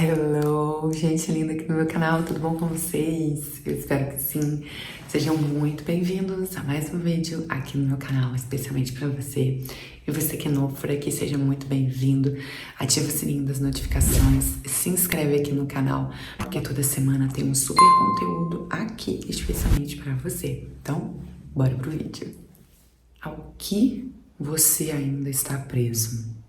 Hello, gente linda aqui no meu canal, tudo bom com vocês? Eu espero que sim. Sejam muito bem-vindos a mais um vídeo aqui no meu canal, especialmente para você. E você que é novo por aqui, seja muito bem-vindo. Ativa o sininho das notificações, se inscreve aqui no canal, porque toda semana tem um super conteúdo aqui, especialmente para você. Então, bora pro vídeo. Ao que você ainda está preso?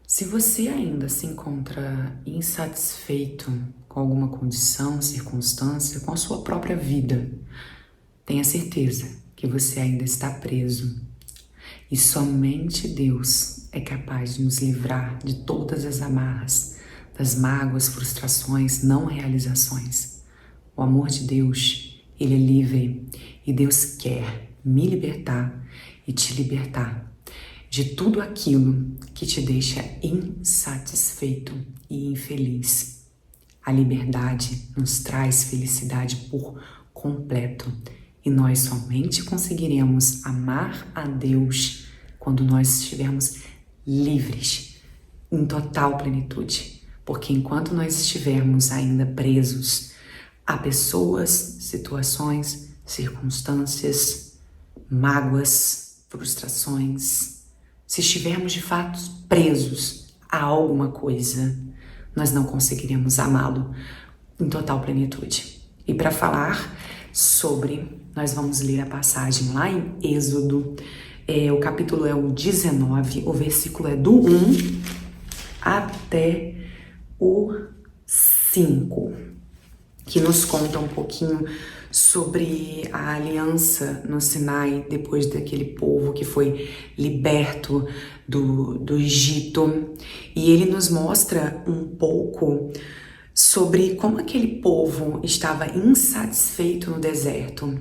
Se você ainda se encontra insatisfeito com alguma condição, circunstância, com a sua própria vida, tenha certeza que você ainda está preso. E somente Deus é capaz de nos livrar de todas as amarras, das mágoas, frustrações, não realizações. O amor de Deus, Ele é livre e Deus quer me libertar e te libertar de tudo aquilo que te deixa insatisfeito e infeliz. A liberdade nos traz felicidade por completo e nós somente conseguiremos amar a Deus quando nós estivermos livres, em total plenitude. Porque enquanto nós estivermos ainda presos a pessoas, situações, circunstâncias, mágoas, frustrações, se estivermos de fato presos a alguma coisa, nós não conseguiremos amá-lo em total plenitude. E para falar sobre, nós vamos ler a passagem lá em Êxodo, o capítulo é o 19, o versículo é do 1 até o 5, que nos conta um pouquinho sobre a aliança no Sinai, depois daquele povo que foi liberto do Egito. E ele nos mostra um pouco sobre como aquele povo estava insatisfeito no deserto.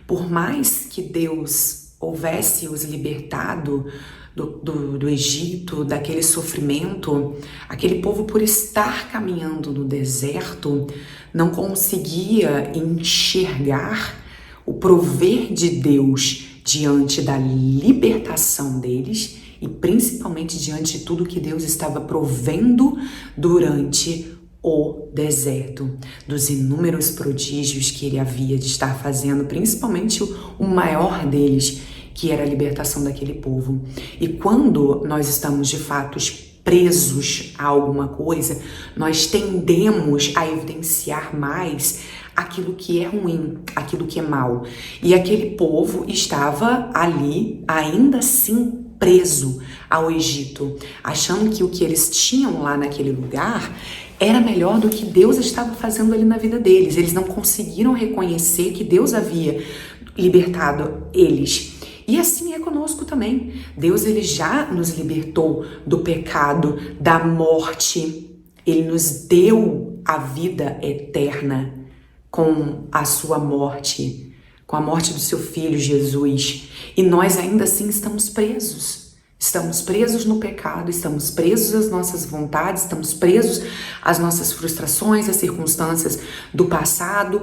Por mais que Deus houvesse os libertado do Egito, daquele sofrimento, aquele povo, por estar caminhando no deserto, não conseguia enxergar o prover de Deus diante da libertação deles e principalmente diante de tudo que Deus estava provendo durante o deserto, dos inúmeros prodígios que ele havia de estar fazendo, principalmente o maior deles, que era a libertação daquele povo. E quando nós estamos de fato presos a alguma coisa, nós tendemos a evidenciar mais aquilo que é ruim, aquilo que é mal. E aquele povo estava ali, ainda assim, preso ao Egito, achando que o que eles tinham lá naquele lugar era melhor do que Deus estava fazendo ali na vida deles. Eles não conseguiram reconhecer que Deus havia libertado eles. E assim é conosco também. Deus, ele já nos libertou do pecado, da morte. Ele nos deu a vida eterna com a sua morte, com a morte do seu filho Jesus. E nós ainda assim estamos presos. Estamos presos no pecado, estamos presos às nossas vontades, estamos presos às nossas frustrações, às circunstâncias do passado,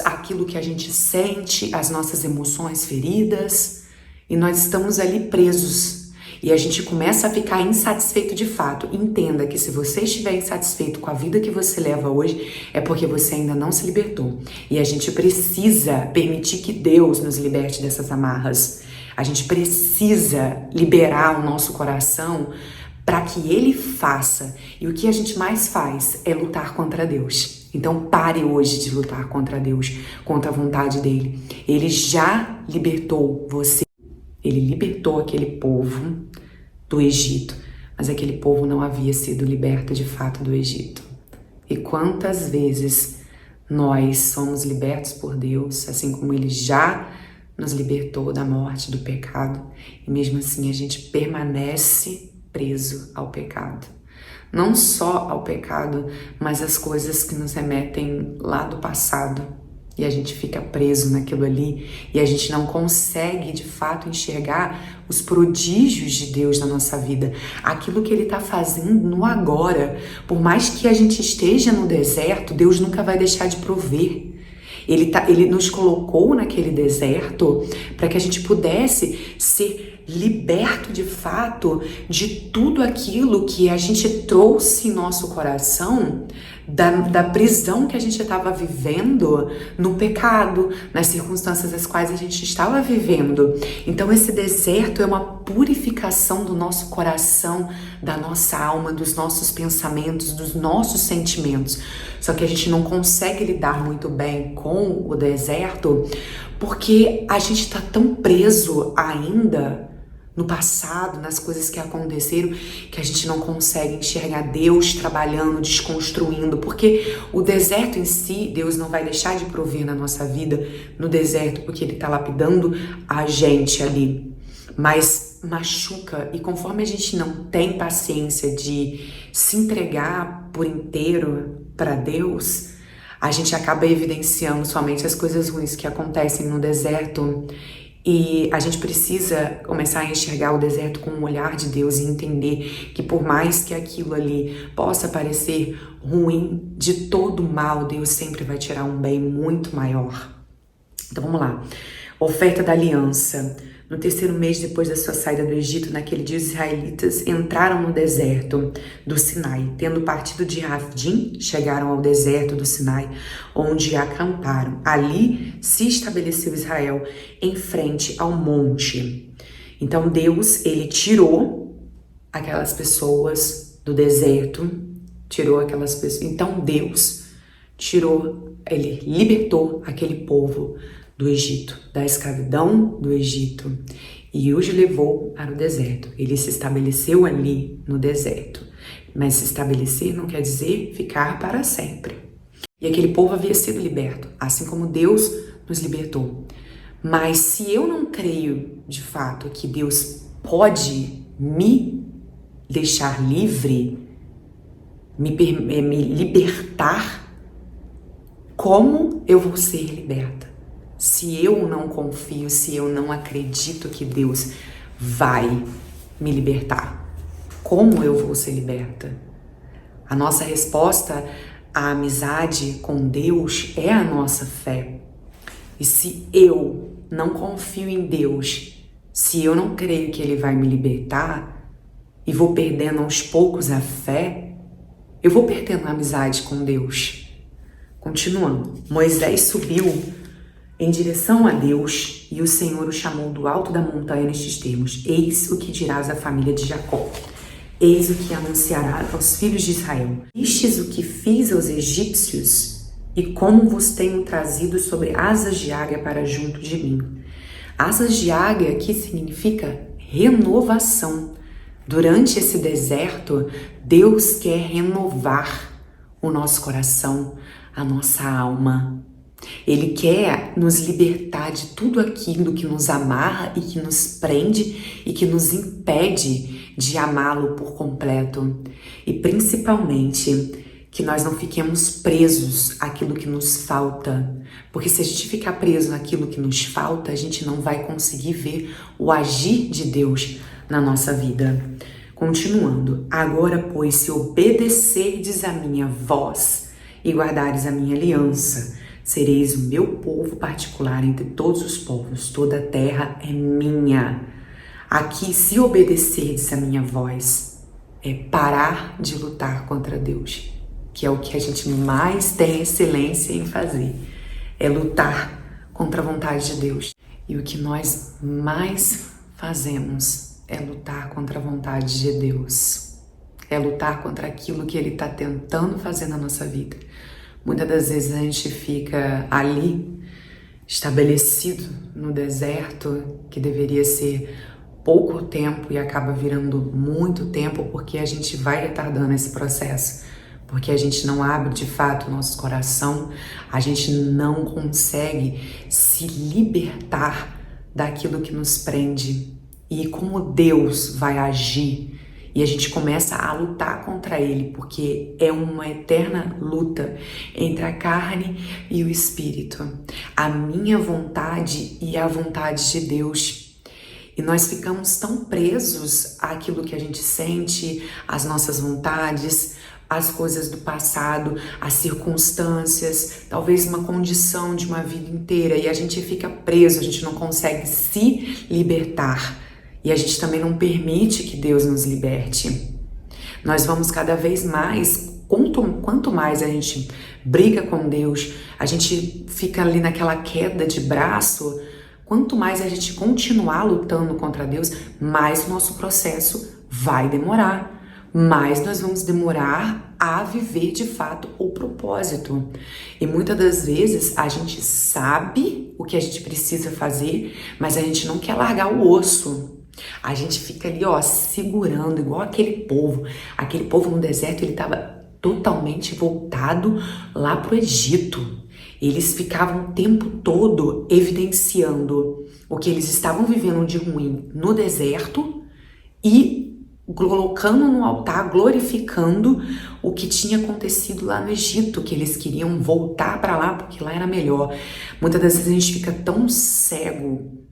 àquilo que a gente sente, às nossas emoções feridas. E nós estamos ali presos e a gente começa a ficar insatisfeito de fato. Entenda que se você estiver insatisfeito com a vida que você leva hoje, é porque você ainda não se libertou. E a gente precisa permitir que Deus nos liberte dessas amarras. A gente precisa liberar o nosso coração para que Ele faça. E o que a gente mais faz é lutar contra Deus. Então pare hoje de lutar contra Deus, contra a vontade dEle. Ele já libertou você. Ele libertou aquele povo do Egito, mas aquele povo não havia sido liberto de fato do Egito. E quantas vezes nós somos libertos por Deus, assim como Ele já nos libertou da morte, do pecado, e mesmo assim a gente permanece preso ao pecado. Não só ao pecado, mas às coisas que nos remetem lá do passado. E a gente fica preso naquilo ali e a gente não consegue de fato enxergar os prodígios de Deus na nossa vida, aquilo que Ele está fazendo no agora. Por mais que a gente esteja no deserto, Deus nunca vai deixar de prover. Ele nos colocou naquele deserto para que a gente pudesse ser liberto de fato de tudo aquilo que a gente trouxe em nosso coração, da prisão que a gente estava vivendo no pecado, nas circunstâncias das quais a gente estava vivendo. Então esse deserto é uma purificação do nosso coração, da nossa alma, dos nossos pensamentos, dos nossos sentimentos. Só que a gente não consegue lidar muito bem com o deserto porque a gente está tão preso ainda no passado, nas coisas que aconteceram, que a gente não consegue enxergar Deus trabalhando, desconstruindo, porque o deserto em si, Deus não vai deixar de prover na nossa vida no deserto, porque Ele está lapidando a gente ali. Mas machuca, e conforme a gente não tem paciência de se entregar por inteiro para Deus, a gente acaba evidenciando somente as coisas ruins que acontecem no deserto. E a gente precisa começar a enxergar o deserto com o olhar de Deus e entender que por mais que aquilo ali possa parecer ruim, de todo mal, Deus sempre vai tirar um bem muito maior. Então vamos lá. Oferta da aliança. No terceiro mês depois da sua saída do Egito, naquele dia os israelitas entraram no deserto do Sinai. Tendo partido de Rafidim, chegaram ao deserto do Sinai, onde acamparam. Ali se estabeleceu Israel em frente ao monte. Então Deus, Ele tirou aquelas pessoas do deserto, tirou aquelas pessoas. Então Deus Ele libertou aquele povo do Egito, da escravidão do Egito, e os levou para o deserto. Ele se estabeleceu ali no deserto. Mas se estabelecer não quer dizer ficar para sempre. E aquele povo havia sido liberto, assim como Deus nos libertou. Mas se eu não creio de fato que Deus pode me deixar livre, me libertar, como eu vou ser liberta? Se eu não confio, se eu não acredito que Deus vai me libertar, como eu vou ser liberta? A nossa resposta à amizade com Deus é a nossa fé. E se eu não confio em Deus, se eu não creio que Ele vai me libertar e vou perdendo aos poucos a fé, eu vou perdendo a amizade com Deus. Continuando, Moisés subiu em direção a Deus, e o Senhor o chamou do alto da montanha nestes termos: eis o que dirás à família de Jacó, eis o que anunciará aos filhos de Israel. Vistes o que fiz aos egípcios, e como vos tenho trazido sobre asas de águia para junto de mim. Asas de águia aqui significa renovação. Durante esse deserto, Deus quer renovar o nosso coração, a nossa alma. Ele quer nos libertar de tudo aquilo que nos amarra e que nos prende e que nos impede de amá-lo por completo. E principalmente que nós não fiquemos presos àquilo que nos falta. Porque se a gente ficar preso naquilo que nos falta, a gente não vai conseguir ver o agir de Deus na nossa vida. Continuando, agora, pois, se obedecerdes a minha voz e guardares a minha aliança, sereis o meu povo particular entre todos os povos, toda a terra é minha. Aqui, se obedecerdes a minha voz, é parar de lutar contra Deus, que é o que a gente mais tem excelência em fazer, é lutar contra a vontade de Deus. E o que nós mais fazemos é lutar contra a vontade de Deus, é lutar contra aquilo que Ele está tentando fazer na nossa vida. Muitas das vezes a gente fica ali, estabelecido no deserto, que deveria ser pouco tempo e acaba virando muito tempo, porque a gente vai retardando esse processo, porque a gente não abre de fato o nosso coração, a gente não consegue se libertar daquilo que nos prende. E como Deus vai agir, e a gente começa a lutar contra Ele, porque é uma eterna luta entre a carne e o espírito, a minha vontade e a vontade de Deus. E nós ficamos tão presos àquilo que a gente sente, às nossas vontades, as coisas do passado, as circunstâncias, talvez uma condição de uma vida inteira, e a gente fica preso, a gente não consegue se libertar. E a gente também não permite que Deus nos liberte. Nós vamos cada vez mais, quanto mais a gente briga com Deus, a gente fica ali naquela queda de braço, quanto mais a gente continuar lutando contra Deus, mais o nosso processo vai demorar. Mais nós vamos demorar a viver de fato o propósito. E muitas das vezes a gente sabe o que a gente precisa fazer, mas a gente não quer largar o osso. A gente fica ali, ó, segurando, igual aquele povo. Aquele povo no deserto, ele estava totalmente voltado lá pro Egito. Eles ficavam o tempo todo evidenciando o que eles estavam vivendo de ruim no deserto e colocando no altar, glorificando o que tinha acontecido lá no Egito, que eles queriam voltar para lá porque lá era melhor. Muitas das vezes a gente fica tão cego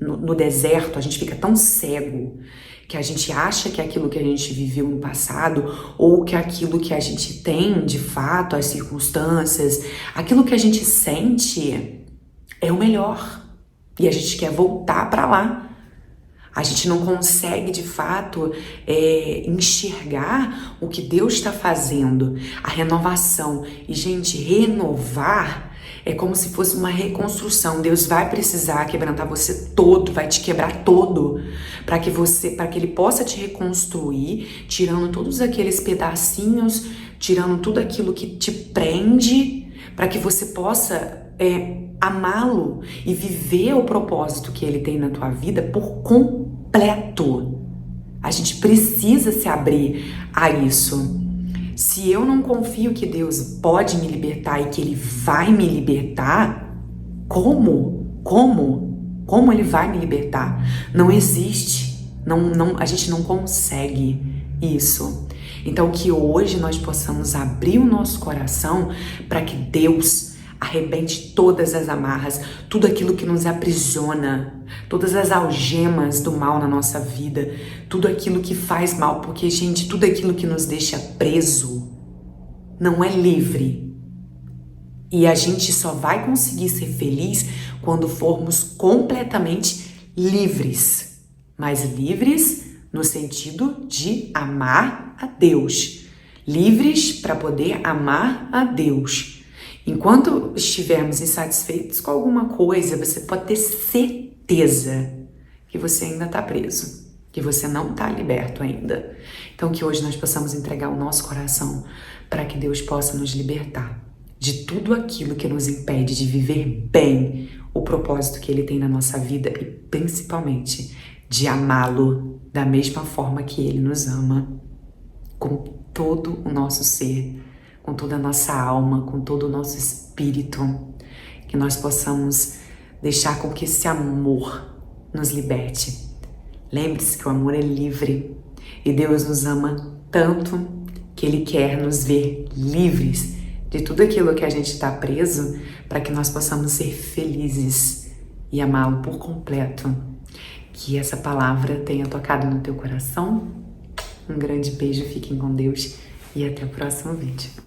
no deserto, a gente fica tão cego que a gente acha que aquilo que a gente viveu no passado, ou que aquilo que a gente tem de fato, as circunstâncias, aquilo que a gente sente é o melhor. E a gente quer voltar para lá. A gente não consegue, de fato, enxergar o que Deus está fazendo, a renovação. E, gente, renovar é como se fosse uma reconstrução. Deus vai precisar quebrantar você todo, vai te quebrar todo, para que Ele possa te reconstruir, tirando todos aqueles pedacinhos, tirando tudo aquilo que te prende, para que você possa amá-lo e viver o propósito que Ele tem na tua vida por completo. A gente precisa se abrir a isso. Se eu não confio que Deus pode me libertar e que Ele vai me libertar, como Ele vai me libertar? Não existe. A gente não consegue isso. Então que hoje nós possamos abrir o nosso coração para que Deus arrebente todas as amarras, tudo aquilo que nos aprisiona, todas as algemas do mal na nossa vida, tudo aquilo que faz mal, porque, gente, tudo aquilo que nos deixa preso não é livre. E a gente só vai conseguir ser feliz quando formos completamente livres, mas livres no sentido de amar a Deus, livres para poder amar a Deus. Enquanto estivermos insatisfeitos com alguma coisa, você pode ter certeza que você ainda está preso, que você não está liberto ainda. Então que hoje nós possamos entregar o nosso coração para que Deus possa nos libertar de tudo aquilo que nos impede de viver bem o propósito que Ele tem na nossa vida e principalmente de amá-lo da mesma forma que Ele nos ama, com todo o nosso ser, com toda a nossa alma, com todo o nosso espírito, que nós possamos deixar com que esse amor nos liberte. Lembre-se que o amor é livre e Deus nos ama tanto que Ele quer nos ver livres de tudo aquilo que a gente está preso, para que nós possamos ser felizes e amá-lo por completo. Que essa palavra tenha tocado no teu coração. Um grande beijo, fiquem com Deus e até o próximo vídeo.